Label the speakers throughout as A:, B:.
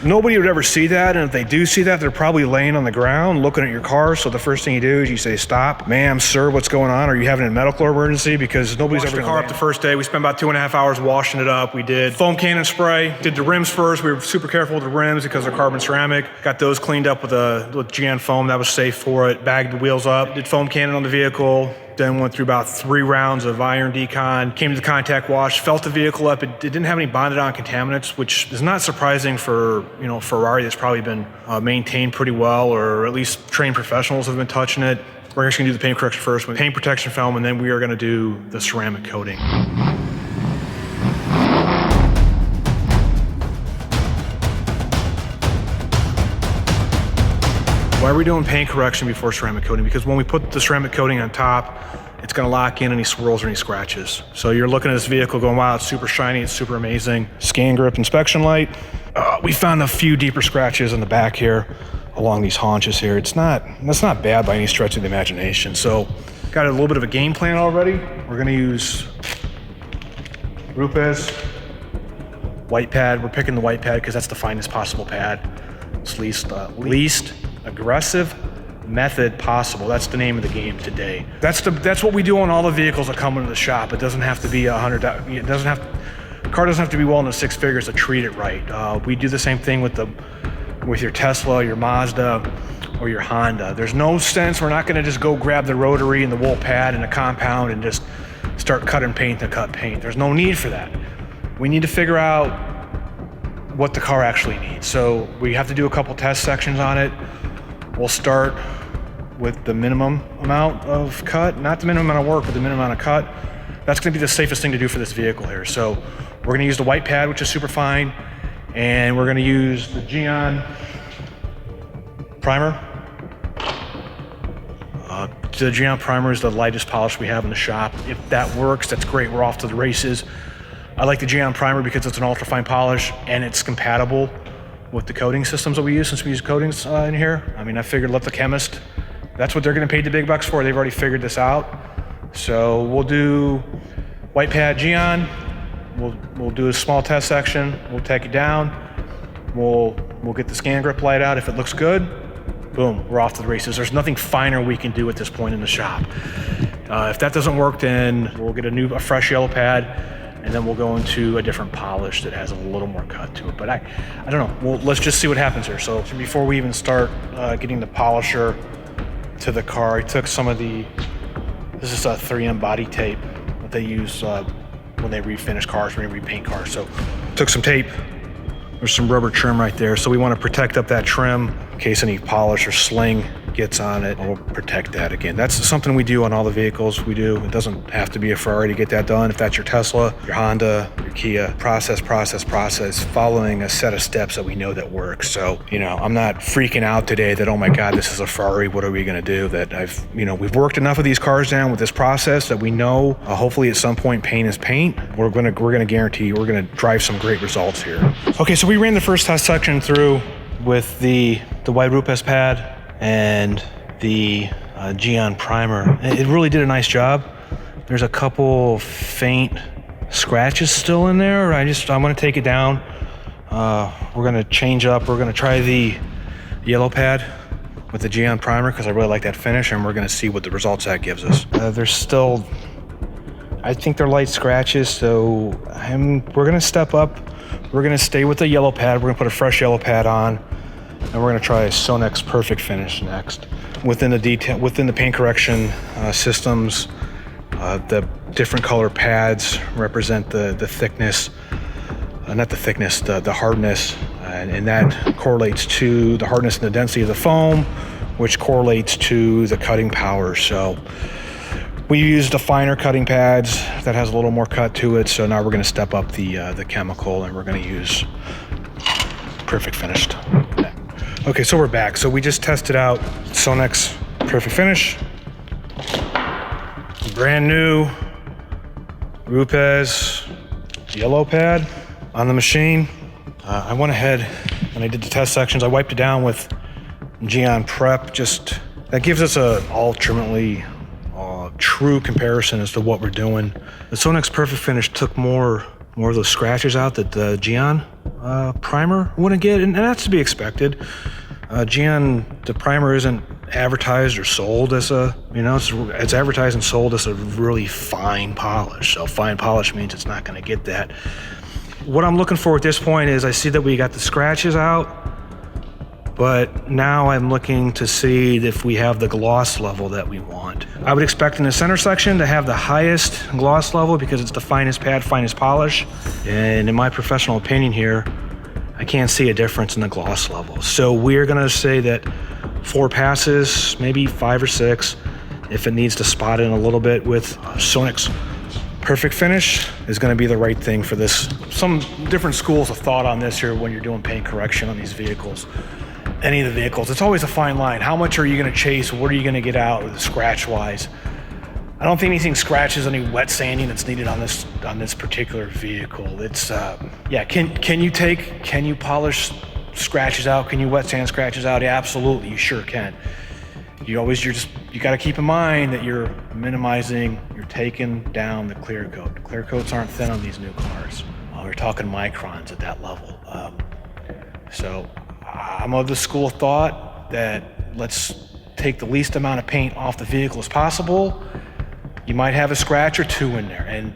A: Nobody would ever see that, and if they do see that, they're probably laying on the ground looking at your car. So the first thing you do is you say, "Stop, ma'am, sir, what's going on? Are you having a medical emergency?" Because nobody's ever car up the first day. We spent about 2.5 hours washing it up. We did foam cannon spray, did the rims first. We were super careful with the rims because they're carbon ceramic. Got those cleaned up with GN foam. That was safe for it. Bagged the wheels up. Did foam cannon on the vehicle. Then went through about 3 rounds of iron decon, came to the contact wash, felt the vehicle up. It didn't have any bonded on contaminants, which is not surprising for, you know, Ferrari that's probably been maintained pretty well, or at least trained professionals have been touching it. We're actually gonna do the paint correction first with paint protection film, and then we are gonna do the ceramic coating. Why are we doing paint correction before ceramic coating? Because when we put the ceramic coating on top, it's gonna lock in any swirls or any scratches. So you're looking at this vehicle going, wow, it's super shiny, it's super amazing. Scan grip inspection light. We found a few deeper scratches in the back here, along these haunches here. That's not bad by any stretch of the imagination. So got a little bit of a game plan already. We're gonna use Rupes white pad. We're picking the white pad because that's the finest possible pad. It's least aggressive method possible. That's the name of the game today. That's what we do on all the vehicles that come into the shop. It doesn't have to be the car doesn't have to be well into 6 figures to treat it right. We do the same thing with your Tesla, your Mazda, or your Honda. There's no sense. We're not going to just go grab the rotary and the wool pad and the compound and just start cutting paint to cut paint. There's no need for that. We need to figure out what the car actually needs. So we have to do a couple test sections on it. We'll start with the minimum amount of cut, not the minimum amount of work, but the minimum amount of cut. That's gonna be the safest thing to do for this vehicle here. So we're gonna use the white pad, which is super fine, and we're gonna use the GN primer. The GN primer is the lightest polish we have in the shop. If that works, that's great, we're off to the races. I like the GN primer because it's an ultra-fine polish and it's compatible with the coating systems that we use, since we use coatings in here. I mean, I figured let the chemist, that's what they're gonna pay the big bucks for. They've already figured this out. So we'll do white pad GN, we'll do a small test section, we'll take it down, we'll get the scan grip light out. If it looks good, boom, we're off to the races. There's nothing finer we can do at this point in the shop. If that doesn't work, then we'll get a fresh yellow pad, and then we'll go into a different polish that has a little more cut to it. But I don't know, well, let's just see what happens here. So before we even start getting the polisher to the car, I took some of this is a 3M body tape that they use when they refinish cars, when they repaint cars. So took some tape, there's some rubber trim right there. So we want to protect up that trim in case any polish or sling gets on it. We'll protect that again. That's something we do on all the vehicles we do. It doesn't have to be a Ferrari to get that done. If that's your Tesla, your Honda, your Kia, process, following a set of steps that we know that works. So, you know, I'm not freaking out today that, oh my God, this is a Ferrari, what are we gonna do? That we've worked enough of these cars down with this process that we know, hopefully at some point paint is paint. We're gonna guarantee, we're gonna drive some great results here. Okay, so we ran the first test section through with the white Rupes pad and the GN primer. It really did a nice job. There's a couple faint scratches still in there. I'm gonna take it down. We're gonna change up. We're gonna try the yellow pad with the GN primer because I really like that finish, and we're gonna see what the results that gives us. There's still, I think they're light scratches, so we're gonna step up. We're gonna stay with the yellow pad. We're gonna put a fresh yellow pad on, and we're gonna try Sonex Perfect Finish next. Within the paint correction systems, the different color pads represent the thickness, not the thickness, the hardness, and that correlates to the hardness and the density of the foam, which correlates to the cutting power. So we used the finer cutting pads that has a little more cut to it. So now we're gonna step up the chemical, and we're gonna use Perfect Finished. Okay, so we're back. So we just tested out Sonex Perfect Finish. Brand new Rupes yellow pad on the machine. I went ahead and I did the test sections. I wiped it down with GN Prep. That gives us a ultimately true comparison as to what we're doing. The Sonex Perfect Finish took more more of those scratches out that the Geon primer wouldn't get, and that's to be expected. Geon, the primer isn't advertised or sold as a, it's advertised and sold as a really fine polish. So fine polish means it's not going to get that. What I'm looking for at this point is I see that we got the scratches out, but now I'm looking to see if we have the gloss level that we want. I would expect in the center section to have the highest gloss level because it's the finest pad, finest polish. And in my professional opinion here, I can't see a difference in the gloss level. So we're gonna say that 4 passes, maybe 5 or 6, if it needs to spot in a little bit with Sonic's perfect finish is gonna be the right thing for this. Some different schools of thought on this here when you're doing paint correction on these vehicles. Any of the vehicles, it's always a fine line. How much are you gonna chase? What are you gonna get out scratch-wise? I don't think anything scratches any wet sanding that's needed on this particular vehicle. It's yeah. Can you polish scratches out? Can you wet sand scratches out? Yeah, absolutely, you sure can. You got to keep in mind that you're minimizing, you're taking down the clear coat. The clear coats aren't thin on these new cars. We're talking microns at that level. So I'm of the school of thought that let's take the least amount of paint off the vehicle as possible. You might have a scratch or 2 in there. And,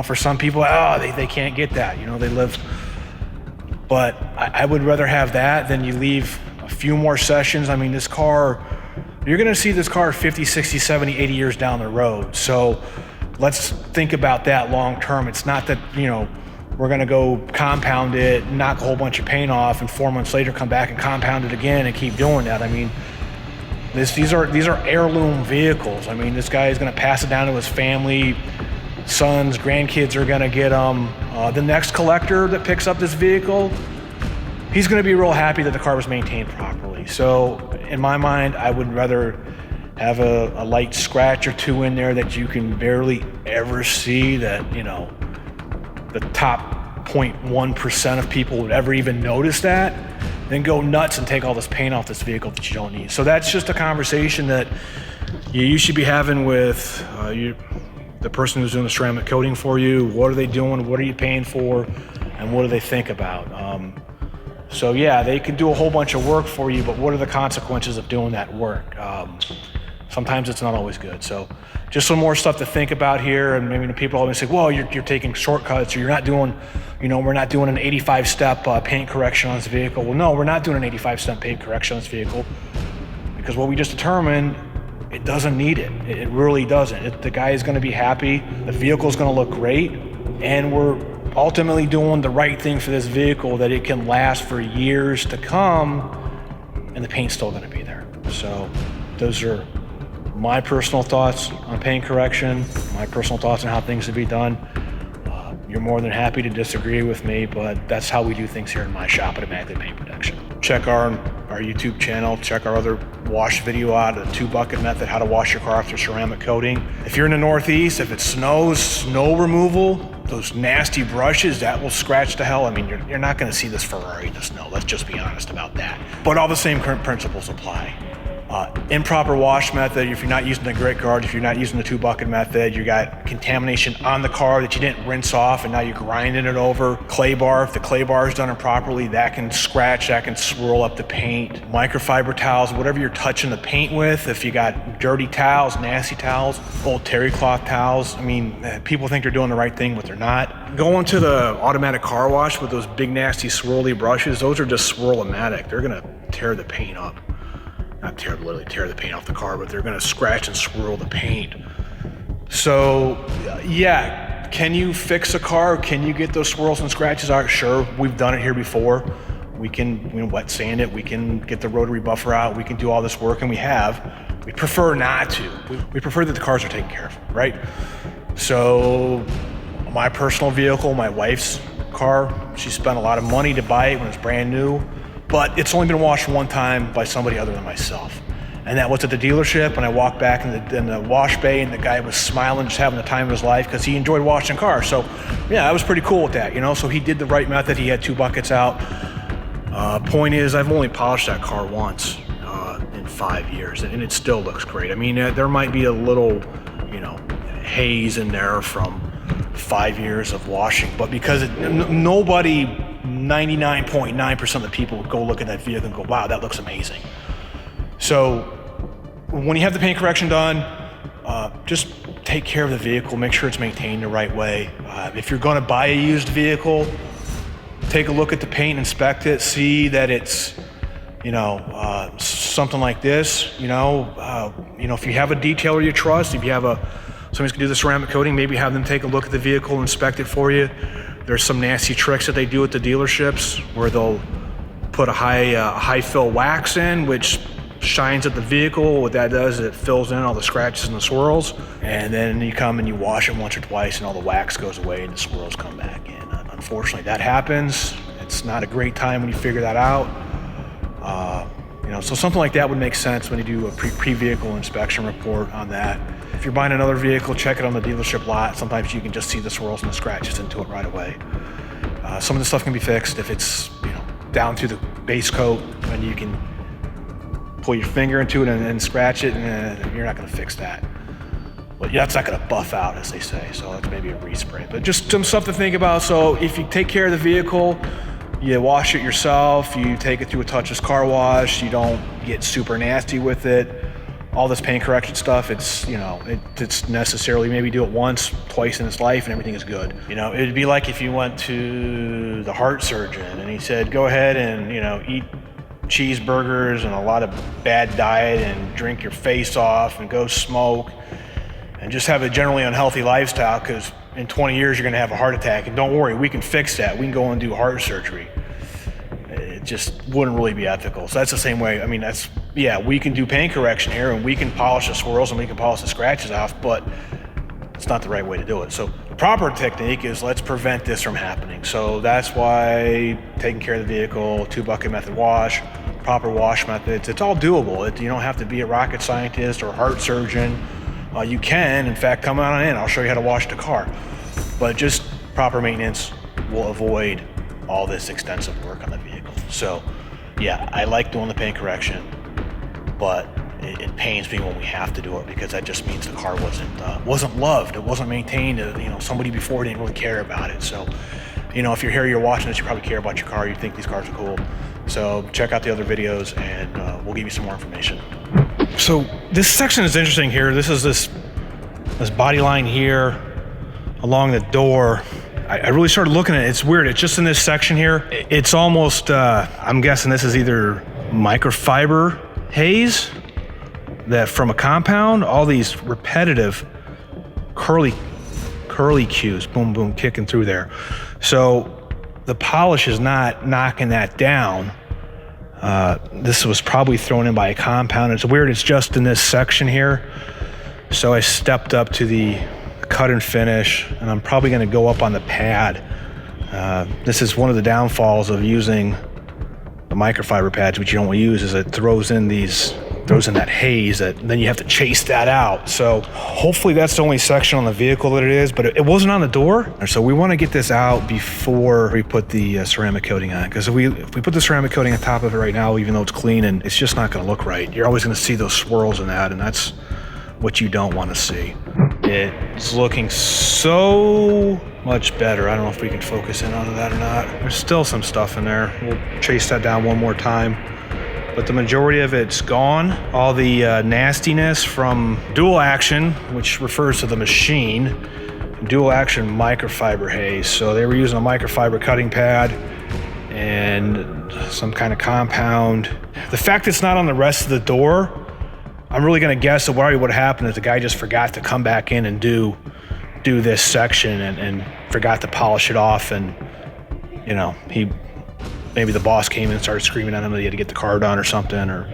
A: for some people, they can't get that. They live. But I would rather have that than you leave a few more sessions. I mean, this car, you're going to see this car 50, 60, 70, 80 years down the road. So let's think about that long term. It's not that, we're going to go compound it, knock a whole bunch of paint off, and 4 months later come back and compound it again and keep doing that. I mean, these are heirloom vehicles. I mean, this guy is going to pass it down to his family, sons, grandkids are going to get them. The next collector that picks up this vehicle, he's going to be real happy that the car was maintained properly. So in my mind, I would rather have a light scratch or 2 in there that you can barely ever see, that, the top 0.1% of people would ever even notice that, then go nuts and take all this paint off this vehicle that you don't need. So that's just a conversation that you should be having with the person who's doing the ceramic coating for you. What are they doing? What are you paying for? And what do they think about? So yeah, they can do a whole bunch of work for you, but what are the consequences of doing that work? Sometimes it's not always good. So just some more stuff to think about here. And maybe people always say, well, you're taking shortcuts, or you're not doing, we're not doing an 85-step paint correction on this vehicle. Well, no, we're not doing an 85-step paint correction on this vehicle because what we just determined, it doesn't need it. It really doesn't. The guy is going to be happy. The vehicle is going to look great. And we're ultimately doing the right thing for this vehicle, that it can last for years to come, and the paint's still going to be there. So those are my personal thoughts on paint correction, my personal thoughts on how things should be done. You're more than happy to disagree with me, but that's how we do things here in my shop at Immaculate Paint Protection. Check our YouTube channel, check our other wash video out, a 2-bucket method, how to wash your car after ceramic coating. If you're in the Northeast, if it snows, snow removal, those nasty brushes, that will scratch to hell. I mean, you're not gonna see this Ferrari in the snow, let's just be honest about that. But all the same current principles apply. Improper wash method, if you're not using the grit guard, if you're not using the 2-bucket method, you got contamination on the car that you didn't rinse off and now you're grinding it over. Clay bar, if the clay bar is done improperly, that can scratch, that can swirl up the paint. Microfiber towels, whatever you're touching the paint with, if you got dirty towels, nasty towels, old terry cloth towels, I mean, people think they're doing the right thing, but they're not. Going to the automatic car wash with those big nasty swirly brushes, those are just swirl-o-matic. They're gonna tear the paint up. Not literally tear the paint off the car, but they're gonna scratch and swirl the paint. So yeah, can you fix a car? Can you get those swirls and scratches out? Sure, we've done it here before. We can wet sand it, we can get the rotary buffer out, we can do all this work, and we have. We prefer not to. We prefer that the cars are taken care of, right? So my personal vehicle, my wife's car, she spent a lot of money to buy it when it was brand new, but it's only been washed 1 time by somebody other than myself. And that was at the dealership, and I walked back in the wash bay, and the guy was smiling, just having the time of his life, because he enjoyed washing cars. So yeah, I was pretty cool with that, So he did the right method. He had 2 buckets out. Point is, I've only polished that car once in 5 years, and it still looks great. I mean, there might be a little, haze in there from 5 years of washing, but because nobody, 99.9% of the people would go look at that vehicle and go, wow, that looks amazing. So when you have the paint correction done, just take care of the vehicle, make sure it's maintained the right way. If you're gonna buy a used vehicle, take a look at the paint, inspect it, see that it's, something like this, if you have a detailer you trust, if you have somebody's gonna do the ceramic coating, maybe have them take a look at the vehicle, inspect it for you. There's some nasty tricks that they do at the dealerships where they'll put a high fill wax in, which shines at the vehicle. What that does is it fills in all the scratches and the swirls, and then you come and you wash it once or twice and all the wax goes away and the swirls come back in. Unfortunately, that happens. It's not a great time when you figure that out. So something like that would make sense when you do a pre-vehicle inspection report on that. If you're buying another vehicle, check it on the dealership lot. Sometimes you can just see the swirls and the scratches into it right away. Some of the stuff can be fixed if it's down through the base coat, and you can pull your finger into it and scratch it, and you're not going to fix that. Well, that's not going to buff out, as they say, so that's maybe a respray. But just some stuff to think about. So if you take care of the vehicle, you wash it yourself, you take it through a touchless car wash, you don't get super nasty with it. All this paint correction stuff, it's necessarily maybe do it once, twice in its life, and everything is good. It'd be like if you went to the heart surgeon and he said, go ahead and eat cheeseburgers and a lot of bad diet and drink your face off and go smoke and just have a generally unhealthy lifestyle, because in 20 years you're going to have a heart attack, and don't worry, we can fix that. We can go and do heart surgery. It just wouldn't really be ethical. So that's the same way. We can do paint correction here, and we can polish the swirls and we can polish the scratches off, but it's not the right way to do it. So the proper technique is, let's prevent this from happening. So that's why taking care of the vehicle, 2-bucket method wash, proper wash methods, it's all doable. You don't have to be a rocket scientist or a heart surgeon. You can, in fact, come on in. I'll show you how to wash the car. But just proper maintenance will avoid all this extensive work on the vehicle. So, yeah, I like doing the paint correction, but it pains me when we have to do it, because that just means the car wasn't loved. It wasn't maintained. Somebody before didn't really care about it. So, if you're here, you're watching this, you probably care about your car. You think these cars are cool. So check out the other videos, and we'll give you some more information. So this section is interesting here. This is this body line here along the door. I really started looking at it. It's weird. It's just in this section here. It's almost, I'm guessing this is either microfiber haze that from a compound, all these repetitive curly cues, boom, boom, kicking through there. So the polish is not knocking that down. This was probably thrown in by a compound. It's weird, it's just in this section here. So I stepped up to the cut and finish, and I'm probably gonna go up on the pad. This is one of the downfalls of using the microfiber pads, which you don't use, is it throws in that haze, that then you have to chase that out. So hopefully that's the only section on the vehicle that it is, but it wasn't on the door. So we want to get this out before we put the ceramic coating on, because if we put the ceramic coating on top of it right now, even though it's clean, and it's just not going to look right. You're always going to see those swirls in that, and that's what you don't want to see. It's looking so much better. I don't know if we can focus in on that or not. There's still some stuff in there. We'll chase that down one more time. But the majority of it's gone. All the nastiness from dual action, which refers to the machine, dual action microfiber haze. So they were using a microfiber cutting pad and some kind of compound. The fact it's not on the rest of the door, I'm really gonna guess that what would happen is the guy just forgot to come back in and do this section and forgot to polish it off, and maybe the boss came in and started screaming at him that he had to get the car done or something, or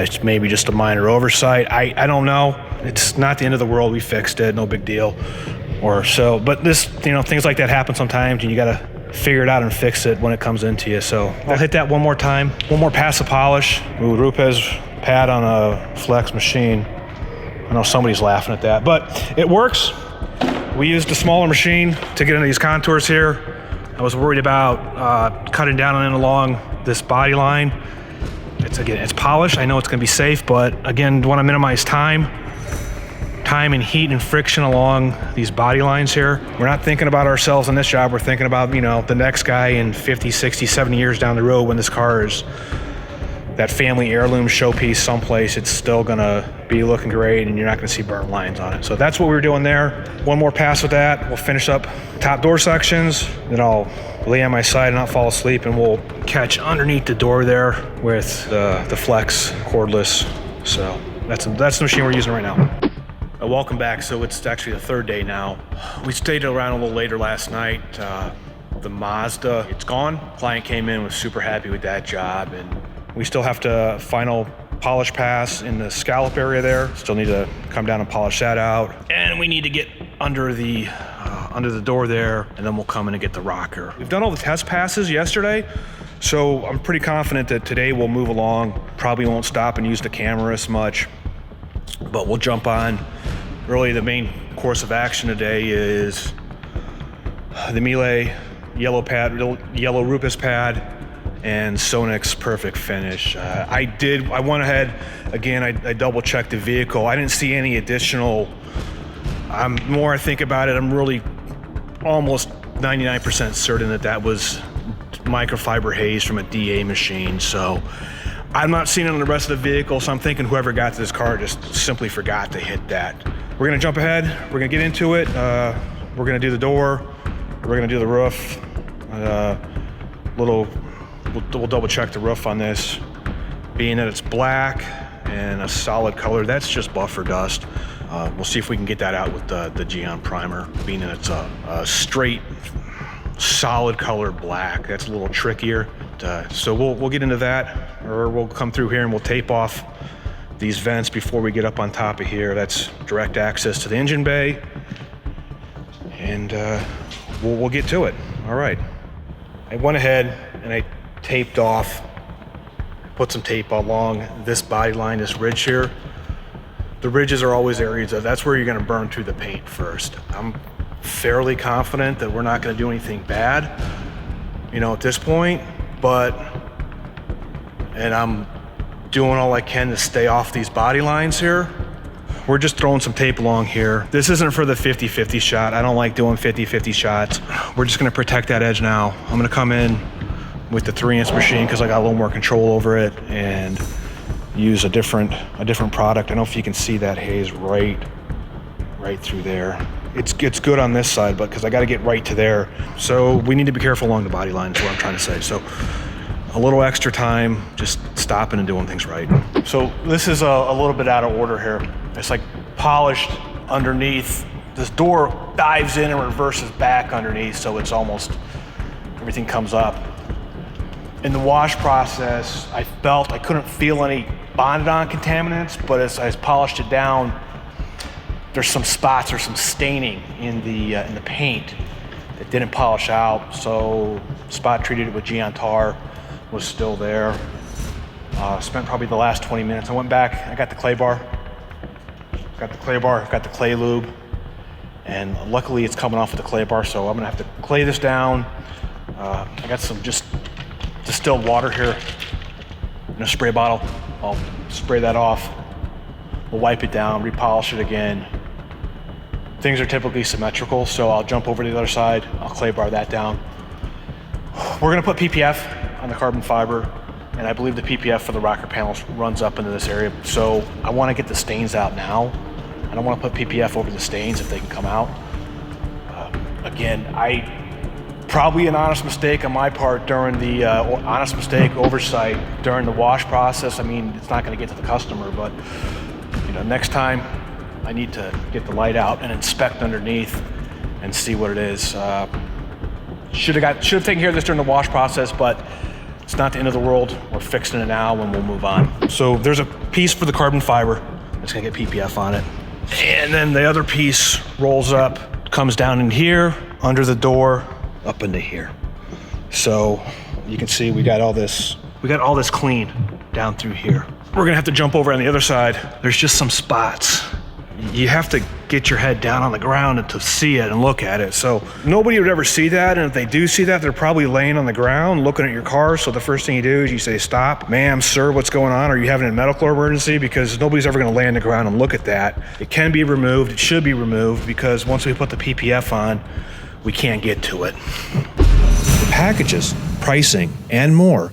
A: it's maybe just a minor oversight. I don't know. It's not the end of the world. We fixed it, no big deal. Or so, but this, things like that happen sometimes, and you gotta figure it out and fix it when it comes into you. So I'll hit that one more time. One more pass of polish. Ooh, Rupes pad on a flex machine. I know somebody's laughing at that, but it works. We used a smaller machine to get into these contours here. I was worried about cutting down and along this body line. It's polished. I know it's gonna be safe, but again, want to minimize time. time and heat and friction along these body lines here. We're not thinking about ourselves on this job. We're thinking about, you know, the next guy in 50, 60, 70 years down the road when this car is that family heirloom showpiece someplace. It's still gonna be looking great and you're not gonna see burnt lines on it. So that's what we were doing there. One more pass with that. We'll finish up top door sections. Then I'll lay on my side and not fall asleep, and we'll catch underneath the door there with the Flex cordless. So that's the machine we're using right now. Welcome back. So it's actually the third day now. We stayed around a little later last night. The Mazda, it's gone. Client came in, was super happy with that job, and we still have to final polish pass in the scallop area there. Still need to come down and polish that out. And we need to get under the door there, and then we'll come in and get the rocker. We've done all the test passes yesterday, so I'm pretty confident that today we'll move along. Probably won't stop and use the camera as much, but we'll jump on. Really, the main course of action today is the Miele yellow Rupus pad and Sonic's perfect finish. I went ahead again. I double checked the vehicle. I didn't see any additional. More I think about it, I'm really almost 99% certain that was microfiber haze from a DA machine. So I'm not seeing it on the rest of the vehicle. So I'm thinking whoever got to this car just simply forgot to hit that. We're gonna jump ahead. We're gonna get into it. We're gonna do the door. We're gonna do the roof. We'll double check the roof on this. Being that it's black and a solid color, that's just buffer dust. We'll see if we can get that out with the Geon primer. Being that it's a straight, solid color black, that's a little trickier. So we'll get into that, or we'll come through here and we'll tape off these vents before we get up on top of here. That's direct access to the engine bay, and we'll get to it. All right. I went ahead and I taped off, put some tape along this body line, this ridge here. The ridges are always areas that's where you're gonna burn through the paint first. I'm fairly confident that we're not gonna do anything bad, you know, at this point, and I'm doing all I can to stay off these body lines here. We're just throwing some tape along here. This isn't for the 50-50 shot. I don't like doing 50-50 shots. We're just gonna protect that edge now. I'm gonna come in with the 3-inch machine because I got a little more control over it, and use a different product. I don't know if you can see that haze right through there. It's good on this side, but because I got to get right to there. So we need to be careful along the body line is what I'm trying to say. So a little extra time, just stopping and doing things right. So this is a little bit out of order here. It's like polished underneath. This door dives in and reverses back underneath, so it's almost, everything comes up. In the wash process, I couldn't feel any bonded on contaminants, but as I polished it down, there's some spots or some staining in the paint that didn't polish out. So spot treated it with Geon tar, was still there. Spent probably the last 20 minutes. I went back, I got the clay bar, got the clay lube, and luckily it's coming off with the clay bar, so I'm gonna have to clay this down. I got some just distilled water here in a spray bottle. I'll spray that off. We'll wipe it down, repolish it again. Things are typically symmetrical, so I'll jump over to the other side. I'll clay bar that down. We're gonna put PPF on the carbon fiber, and I believe the PPF for the rocker panels runs up into this area. So I wanna get the stains out now. I don't wanna put PPF over the stains if they can come out. Again, probably an honest mistake on my part during the oversight during the wash process. I mean, it's not going to get to the customer, but you know, next time I need to get the light out and inspect underneath and see what it is. Should have taken care of this during the wash process, but it's not the end of the world. We're fixing it now, and we'll move on. So there's a piece for the carbon fiber. It's going to get PPF on it, and then the other piece rolls up, comes down in here under the door, up into here. So you can see we got all this clean down through here. We're gonna have to jump over on the other side. There's just some spots. You have to get your head down on the ground and to see it and look at it. So nobody would ever see that, and if they do see that, they're probably laying on the ground looking at your car. So the first thing you do is you say, stop, ma'am, sir, what's going on? Are you having a medical emergency? Because nobody's ever going to lay on the ground and look at that. It can be removed, it should be removed, because once we put the PPF on, we can't get to it.
B: The packages, pricing, and more